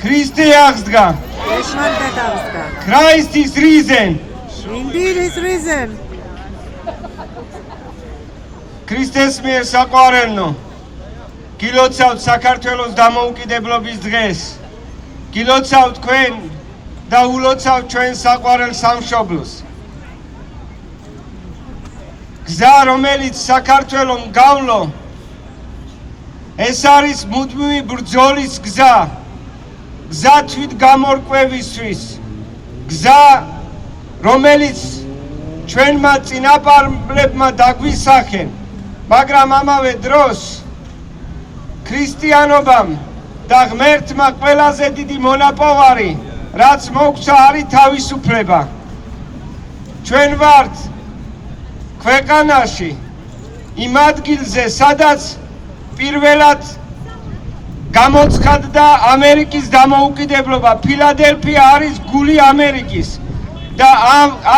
Christi აღსდგა. Christ is risen. Indeed is risen. ქრისტეს მიერ საყვარელნო გილოცავთ საქართველოს დამოუკიდებლობის დღეს გილოცავთ თქვენ და ულოცავთ ჩვენ საყვარელ სამშობლოს გზა რომელიც საქართველოს გავლო ეს არის მუდმივი ბრძოლის გზა გზა თვით გამორკვევისთვის გზა რომელიც ჩვენმა წინაპარებმა დაგვისახენ მაგრამ ამავე დროს ქრისტიანობამ და ღმერთმა ყველაზე დიდი მონაპოვარი რაც მოგვცა არის თავისუფლება ჩვენ ვართ ქვეყანაში იმ ადგილზე სადაც პირველად გამოცხადდა ამერიკის დამოუკიდებლობა ფილადელფია არის გული ამერიკის და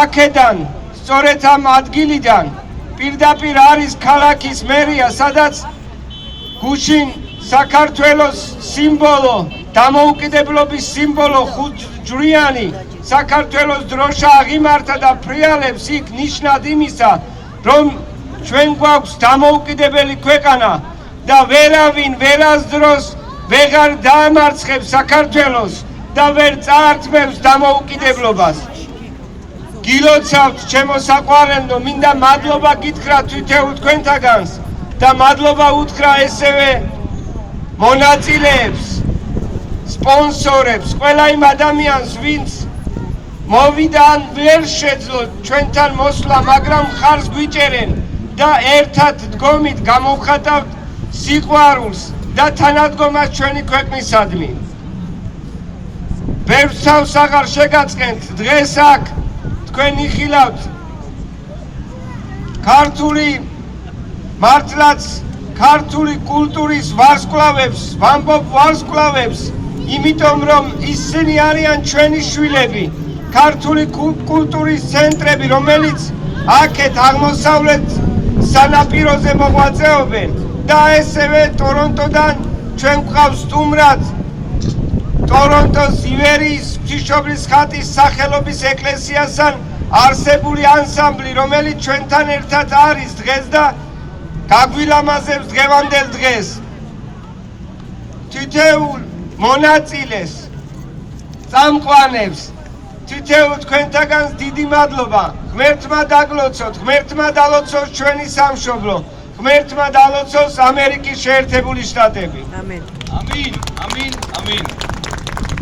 აქედან სწორედ ამ ადგილიდან პირდაპირ არის ქალაქის მერია, სადაც გუშინ საქართველოს სიმბოლო, დამოუკიდებლობის სიმბოლო ხუთჯვრიანი საქართველოს დროშა აღიმართა და ფრიალებს იქ ნიშნად იმისა, რომ ჩვენ გვაქვს დამოუკიდებელი ქვეყანა და ვერავინ ვერასდროს ვეღარ დაამარცხებს საქართველოს და ვერ წაართმევს დამოუკიდებლობას. გილოცავთ ჩემო საყვარელნო, მინდა მადლობა გითხრა თვითეულ თქვენთაგანს და მადლობა უთხრა ესევე მონაწილეებს, სპონსორებს, ყველა იმ ადამიანს, ვინც მოვიდა ან ვერ შეძლო ჩვენთან მოსვლა, მაგრამ ხარს გვიჭერენ და ერთად დგომით გამოვხატავთ სიყვარულს და თანადგომას ჩვენი ქვეყნისადმი. ბევრ თავს აღარ შეგაწყენთ, დღეს აქ თქვენ იხილავთ ქართული მართლაც ქართული კულტურის ვარსკვლავებს, ვამბობ ვარსკვლავებს, იმიტომ რომ ისინი არიან ჩვენი შვილები, ქართული კულტურის ცენტრები, რომელიც აქეთ აღმოსავლეთ სანაპიროზე მოღვაწეობენ და ესევე ტორონტოდან ჩვენ გვყავს სტუმრად ტორონტოს ივერიის ღვთისმშობლის ხატის სახელობის ეკლესიასთან არსებული ანსამბლი, რომელიც ჩვენთან ერთად არის დღეს და გაგვილამაზებს დღევანდელ დღეს. თითოეულ მონაწილეს, წამყვანებს, თითოეულ თქვენთაგანს დიდი მადლობა. ღმერთმა დაგლოცოთ, ღმერთმა დალოცოს ჩვენი სამშობლო, ღმერთმა დალოცოს ამერიკის შეერთებული შტატები. ამენ. ამინ, ამინ, ამინ.